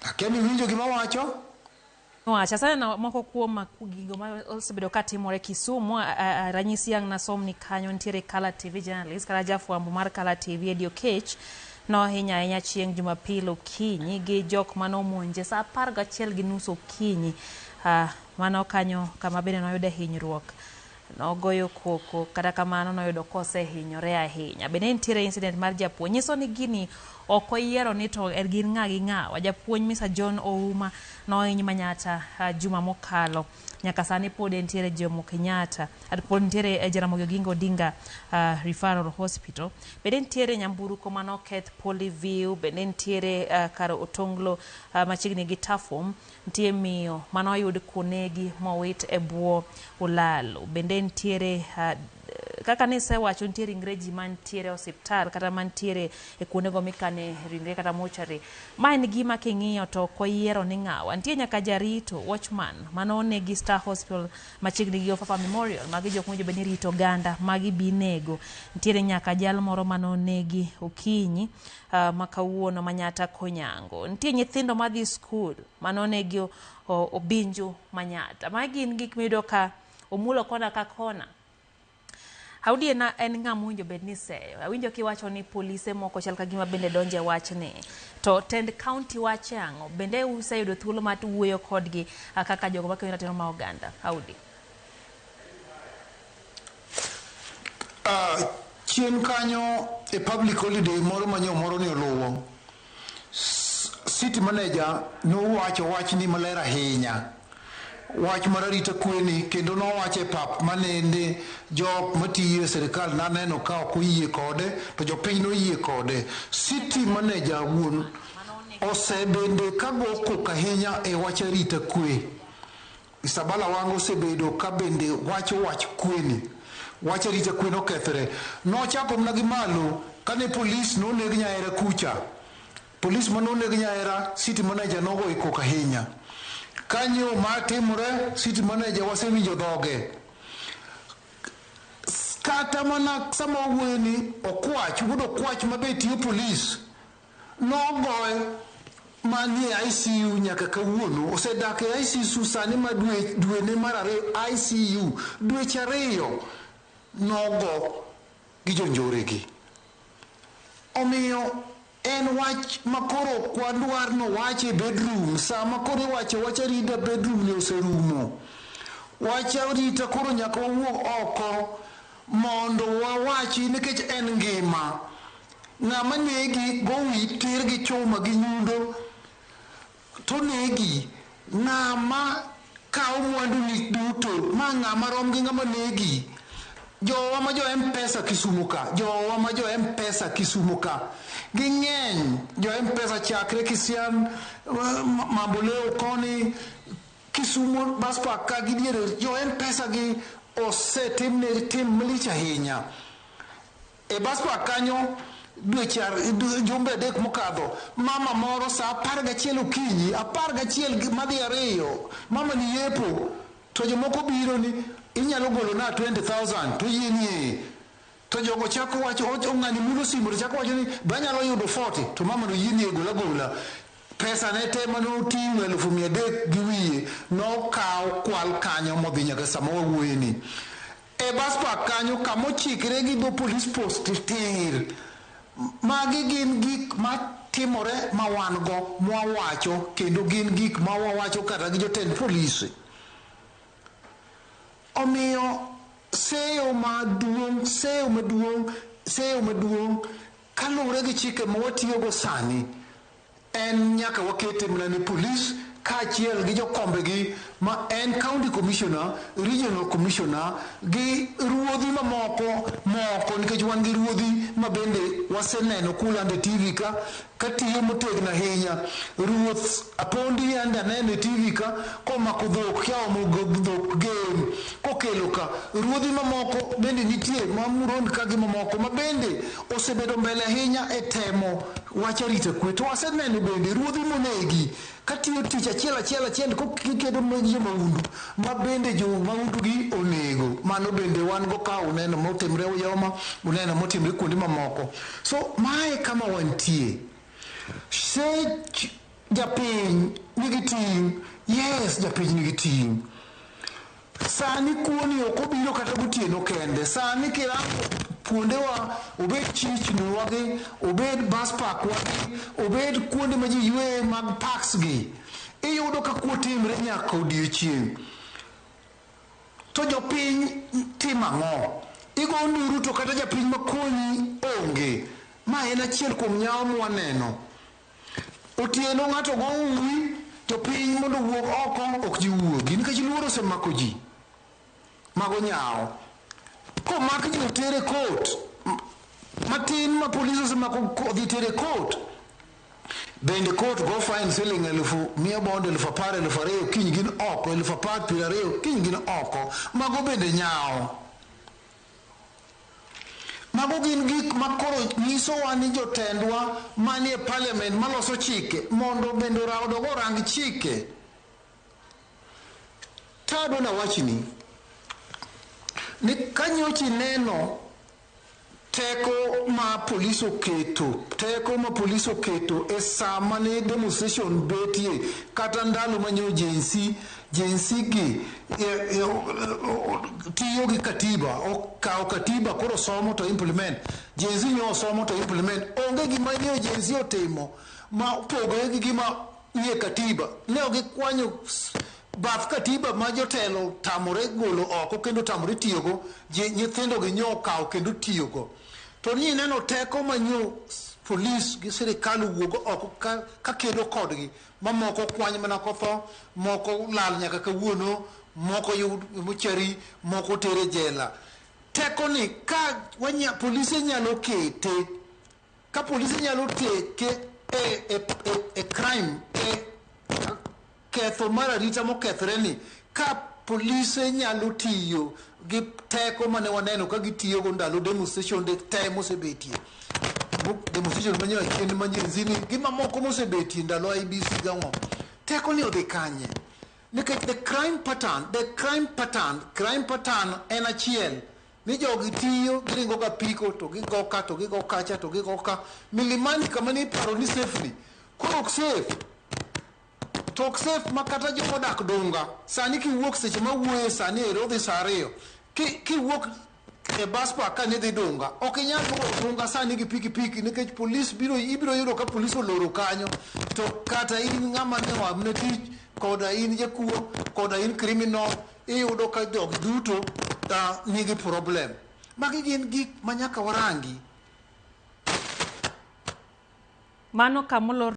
Akemi winjo gima wacho? Wacha sana moko kuom gigo ma osebedo ka timore Kisumu. Ranyisi yang nasom ni kanyo ntiere Kala TV journalist kala jafwambo mar Kala TV Edio Kech no hinya ahinya chieng' Jumapil okinyi gi jok manomonje sa 11:30 okinyi. Mano kanyo kama bende noyude hinyruok, nogoyo koko, kata kamano noyudo kose hinyore ahinya. Bende ntiere incident mar japuonj, nyiso ni gini ok oyiero ni to gin ng'a gi ng'a. Japuonj Mr. John Ouma nohiny Manyata juma mokalo, nyaka sani pod ntiere Jomo Kenyatta, pod ntiere Ramogi Odinga Referral Hospital. Bende ntiere nyamburko manoketh Polyview, bende ntiere kar Otonglo machiegni gi Tafum, ntie miyo manoyud konegi mowit e bwo olalo. Bende ntiere kaka nisewacho ntiere ringreji mantiere osiptal kata mantiere e kuondego mikane ringre kata mochari. Ma en gima king'iyo to koyiero ni ng'awa. Ntie nyaka jarito watchman manonegi Star Hospital machiegni gi Ofafa Memorial, magi jok mojo bende rito ganda magi binego. Ntiere nyaka jal moro manonegi okinyi makawuono Manyata Konyango. Ntie nyithindo madhi skul manonegi Obinju Manyata. Magi gin gik miyudo ka omulo kona ka kona. Audi en ng'ama bed ni seyo. Awinjo kiwacho ni polise moko chal ka gima bende donje wachni. To tend county wache ang'o? Bende useyudo thuolo mar wuoyo kodgi kaka jogo makelo ratiro ma oganda? Audi. Chien kanyo e public holiday moro manyo moro ni oluwo. City manager nowacho wach ni maler ahinya. Wach mar arita kweni, kendo nowacho e pap manende jok matiyo e sirikal naneno ka ok oyie kode, to jopiny noyie kode. City manager wuon osebende kago kok ahinya e wach arita kwe. Isabala wango osebedo ka bende wacho wach kweni, wach arita kwe nokethre. Nochako mna gi malo kane polis noneg Nyaera kucha. Polis manoneg Nyaera, city manager nogo e kok ahinya. Kanyo matimore, city manager wasewinjo dhoge. Kata mana sama weni okwach, wudo okwach mabetiyo polis, nogoe manie ICU nyaka kawuono. Osedak e ICU sani ma dwene mar ariyo, ICU dweche ariyo nogo gi jonjoregi. Omiyo en wach makoro kwadwar no wache bedroom, sama koro wache wach arita bedroom ni oserumo. Wach arita koro nyaka wawuog oko mondo wawachi nikech en ngima. Ng'ama negi gowi tir gi chuma gi nyundo to negi. Ng'ama kao mwandu ni duto ma ng'ama rom gi ng'ama negi. Jowa ma jo M-Pesa Kisumu ka, jowa ma jo M-Pesa Kisumu ka, ging'eny jo M-Pesa chakre Kisian, Mamboleo koni, Kisumu baspa ka gidiere, jo M-Pesa gi osetimne tim malich ahinya. E baspa kanyo jumbe adek mokadho, mama moro sa 11 okinyi, 11 madhi ariyo, mama ni yepo, to jomoko biro ni inyalo golo na 20,000 to yienie. To jogo chako wacho ng'ani mulo simu to chako wacho ni banyalo yudo 40, to mama no yienie gola. Pesa ne te mano ting'o 300 gi wiye no kaw kwal kanyo modhi nyaka sama wawuoyeni. E baspa kanyo kamochikre gi do police post tir. Magi gin gik matimore ma wan go mwawacho, kendo gin gik ma wawacho kata gi jotend polisi. Omiyo seyo maduong' kalure gi chike mawatiyogo sani en nyaka wakete mna ni polis kaachiel gi jokombegi ma en county commissioner, regional commissioner gi ruodhi moko nikech wan gi ruodhi ma bende waseneno kulande TV ka tiyo motegno ahinya. Ruoth Apondi ande aneno e TV ka komako dhok yaomo dhok gen kokelo ka. Ruodhi mamoko bende nitie mamurond ka gi mamoko ma bende osebedo mbele ahinya e temo wach arita kwe. To waseneno bende ruodhi monegi katiyo tich achiel kokikedo mag jo maundu ma bende jo maundu gi onego. Mano bende wan go ka uneno motimre Uyoma, uneno motimre kuonde mamoko. So mae kama wantie. japiny nigi ting', yes, japiny nigi ting'. Sani kuoni ok obiro kata gotieno kende. Sani kirango kuondewa, obed chichni wagi, obed bus park wagi, obed kuonde ma ji ywe mag parks gi, iyudo ka kuotimre nyaka odiechieng'. To jopiny timo ang'o? Igo nduru to kata japiny makonyi onge. Ma en achiel kuom nyawo mwaneno. Otieno ng'ato go uwi to piny mondo wuog oko ok ji wuogi nikech luoro osemako ji. Mago nyawo. Komak ji otere kot, matin ma polisi osemako odhi tere kot. Bende kot go fine siling 100,000 bond 10,000 2,000 kiny gin oko 10,000 kiny gin oko. Mago bende nyawo. Mago gin gik makoro nyisowa ni jotendwa manie parliament maloso chike mondo bende orawodogo rang chike. Tado na wachni ni kanyochi neno teko ma polis oketo e sama ne demonstration betie kata ndalo manyo Genz gi tiyo gi katiba, okawo katiba koro somo to implement. Genz nyo somo to implement. Onge gima nyo Genz otimo ma pogore gi gima nie katiba. Ne gikwanyo bath katiba ma jotelo tamore golo oko kendo tamore tiyogo, nyithindo gi nyo kawo kendo tiyogo. To ni neno teko manyo polis gi sirikal wuog oko ka kedo kodgi, ma moko kwany mana kotho, moko lal nyaka kawuono, moko yud mochari, moko tere jela. Teko ni ka polisi nyalo kete, ka polisi nyalo teke e crime, ketho mar arita mokethre ni, ka polisi nyalo tiyo gi teko mane waneno ka gitiyo go ndalo demonstration de te mosebetie. Demonstration manyo kende manyenzi ni gima moko mosebetie ndalo IBC gang'o. Teko ni odhi kanye? Nikech the crime pattern en achiel. Ni jogi tiyo, giringo ka piko, to gigo ka, to gigo kacha, to gigo ka. Milimani kama ni paro ni safely. Koro ok safe. Tok safe makata joko dak dunga. Sani ki wuok seche ma wuoye sani ero dhi saa 2. Ki wuok e bus park ka ni dhi dunga. Ok inyal dunga sani gi piki nikech polis ibiro yudo ka polis oloro kanyo. To kata in ng'ama ne wamne tich, koda in jakuo, koda in criminal, iyudo ka jog duto nigi problem. Magi gin gik manyaka warangi. Mano kamolor